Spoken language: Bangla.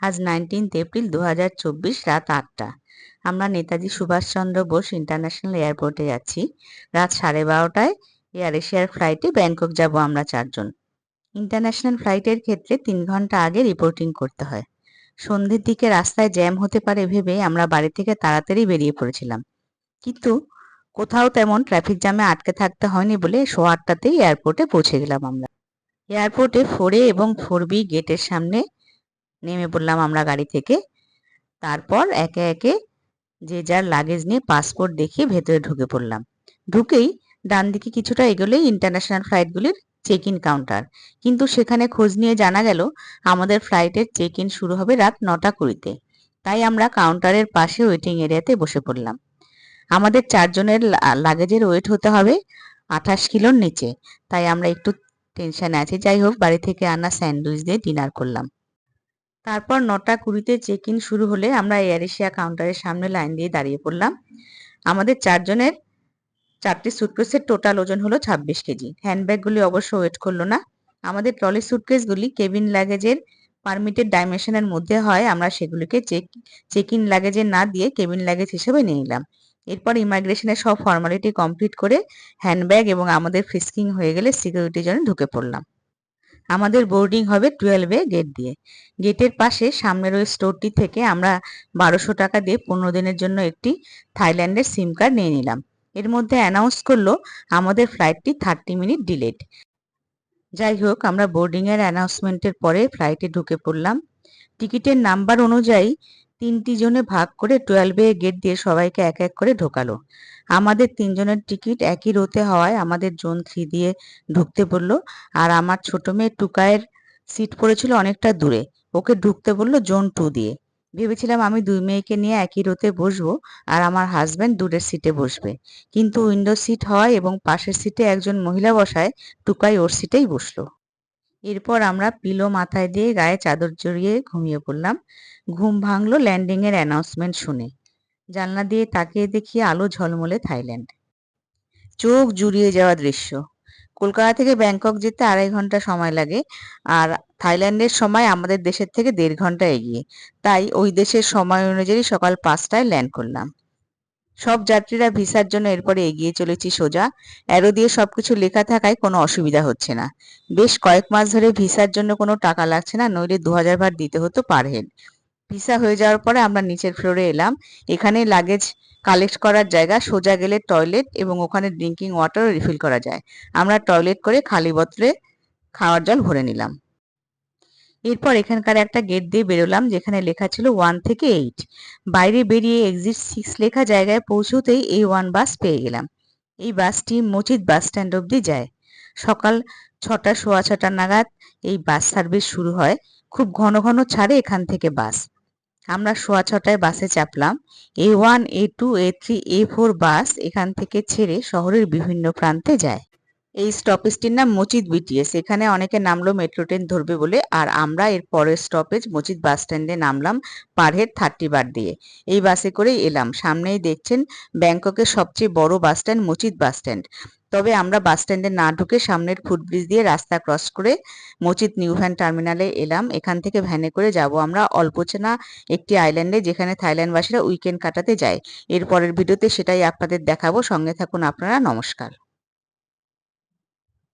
আজ 19 এপ্রিল 2024 রাত 8টা। আমরা নেতাজি সুভাষচন্দ্র বোস ইন্টারন্যাশনাল এয়ারপোর্টে যাচ্ছি। রাত 12:30টায় এয়ার এশিয়ার ফ্লাইটে ব্যাংকক যাব আমরা 4 জন। ইন্টারন্যাশনাল ফ্লাইটের ক্ষেত্রে 3 ঘন্টা আগে রিপোর্টিং করতে হয়। সন্ধ্যের দিকে রাস্তায় জ্যাম হতে পারে ভেবে আমরা বাড়ি থেকে তাড়াতাড়ি বেরিয়ে পড়েছিলাম, কিন্তু কোথাও তেমন ট্রাফিক জ্যামে আটকে থাকতে হয়নি বলে 8:15তেই এয়ারপোর্টে পৌঁছে গেলাম আমরা। এয়ারপোর্টে 4A এবং 4B গেটের সামনে নেমে পড়লাম আমরা গাড়ি থেকে। তারপর একে একে যে যার লাগেজ নিয়ে পাসপোর্ট দেখিয়ে ভেতরে ঢুকে পড়লাম। ঢুকেই ডান দিকে কিছুটা এগোলেই ইন্টারন্যাশনাল ফ্লাইটগুলির চেক ইন কাউন্টার, কিন্তু সেখানে খোঁজ নিয়ে জানা গেল আমাদের ফ্লাইটের চেক ইন শুরু হবে রাত 9টা 20-তে। তাই আমরা কাউন্টারের পাশে ওয়েটিং এরিয়াতে বসে পড়লাম। আমাদের 4 জনের লাগেজের ওয়েট হতে হবে 28 কিলোর নিচে, তাই আমরা একটু টেনশনে আছি। যাই হোক, বাড়ি থেকে আনা স্যান্ডউইচ দিয়ে ডিনার করলাম। তারপর 9টা 20-তে চেক ইন শুরু হলে আমরা এয়ার এশিয়া কাউন্টারের সামনে লাইন দিয়ে দাঁড়িয়ে পড়লাম। আমাদের 4 জনের 4টি সুটকেসের টোটাল ওজন হলো 26 কেজি। হ্যান্ডব্যাগগুলি অবশ্য ওয়েট করলো না। আমাদের ট্রলি সুটকেসগুলি কেবিন লাগেজের পারমিটেড ডাইমেনশনের মধ্যে হয়। আমরা সেগুলিকে চেক ইন লাগেজে না দিয়ে কেবিন লাগেজ হিসেবে নিয়ে নিলাম। এরপর ইমিগ্রেশনের সব ফর্মালিটি কমপ্লিট করে হ্যান্ডব্যাগ এবং আমাদের ফ্রিস্কিং হয়ে গেলে সিকিউরিটি জোনে ঢুকে পড়লাম। আমাদের বোর্ডিং হবে 12A গেট দিয়ে। গেটের পাশে সামনের ওই স্টোরটি থেকে আমরা 1200 টাকা দিয়ে 15 দিনের জন্য একটি থাইল্যান্ডের সিম কার্ড নিয়ে নিলাম। এর মধ্যে অ্যানাউন্স করলো আমাদের ফ্লাইটটি 30 মিনিট ডিলেড। যাই হোক, আমরা বোর্ডিং এর অ্যানাউন্সমেন্টের পরে ফ্লাইটে ঢুকে পড়লাম। টিকিটের নাম্বার অনুযায়ী 3টি জোনে ভাগ করে 12A গেট দিয়ে সবাইকে এক এক করে ঢোকালো। আমাদের 3 জনের টিকিট একই রোতে হওয়ায় আমাদের জোন 3 দিয়ে ঢুকতে বললো, আর আমার ছোট মেয়ে টুকায়ের সিট পড়েছিল অনেকটা দূরে, ওকে ঢুকতে বললো জোন 2 দিয়ে। ভেবেছিলাম আমি 2 মেয়েকে নিয়ে একই রোতে বসবো আর আমার হাজব্যান্ড দূরের সিটে বসবে, কিন্তু উইন্ডো সিট হওয়ায় এবং পাশের সিটে একজন মহিলা বসায় টুকাই ওর সিটেই বসলো। এরপর আমরা পিলো মাথায় দিয়ে গায়ে চাদর জড়িয়ে ঘুমিয়ে পড়লাম। ঘুম ভাঙলো ল্যান্ডিং এর অ্যানাউন্সমেন্ট শুনে। জানলা দিয়ে তাকিয়ে দেখি আলো ঝলমলে থাইল্যান্ড। চোখ জুড়িয়ে যাওয়া দৃশ্য। কলকাতা থেকে ব্যাংকক যেতে 2.5 ঘন্টা সময় লাগে, আর থাইল্যান্ডের সময় আমাদের দেশের থেকে 1.5 ঘন্টা এগিয়ে। তাই ওই দেশের সময় অনুযায়ী সকাল 5টায় ল্যান্ড করলাম। সব যাত্রীরা ভিসার জন্য এরপরে এগিয়ে চলেছি সোজা। অ্যারো দিয়ে সবকিছু লেখা থাকায় কোনো অসুবিধা হচ্ছে না। বেশ কয়েক মাস ধরে ভিসার জন্য কোনো টাকা লাগছে না, নইলে 2000 বাট দিতে হতো পার হেড। ভিসা হয়ে যাওয়ার পরে আমরা নিচের ফ্লোরে এলাম। এখানে লাগেজ কালেক্ট করার জায়গা, সোজা গেলে টয়লেট এবং ওখানে ড্রিঙ্কিং ওয়াটারও রিফিল করা যায়। আমরা টয়লেট করে খালি বোতলে খাওয়ার জল ভরে নিলাম। এরপর এখানকার একটা গেট দিয়ে বেরোলাম যেখানে লেখা ছিল 1 থেকে 8। বাইরে বেরিয়ে এক্সিট 6 লেখা জায়গায় পৌঁছতেই A1 বাস পেয়ে গেলাম। এই বাসটি মজিদ বাস স্ট্যান্ড অবধি যায়। সকাল 6টা 6:15 নাগাদ এই বাস সার্ভিস শুরু হয়। খুব ঘন ঘন ছাড়ে এখান থেকে বাস। আমরা 6:15টায় বাসে চাপলাম। A1 A2 A3 A4 বাস এখান থেকে ছেড়ে শহরের বিভিন্ন প্রান্তে যায়। এই স্টপেজটির নাম মজিদ বিটিএস। এখানে অনেকে নামলো মেট্রো ট্রেন ধরবে বলে, আর আমরা এর পরের স্টপেজ মজিদ বাস স্ট্যান্ডে নামলাম পার হেড 30 বাট দিয়ে। এই বাসে করেই এলাম। সামনেই দেখছেন ব্যাংককের সবচেয়ে বড় bus stand Majid bus stand. তবে আমরা বাস স্ট্যান্ডে না ঢুকে সামনের ফুটব্রিজ দিয়ে রাস্তা ক্রস করে মজিদ নিউ ভ্যান টার্মিনালে এলাম। এখান থেকে ভ্যানে করে যাব আমরা অল্প চেনা একটি আইল্যান্ডে, যেখানে থাইল্যান্ডবাসীরা উইকেন্ড কাটাতে যায়। এর পরের ভিডিওতে সেটাই আপনাদের দেখাবো। সঙ্গে থাকুন আপনারা। নমস্কার।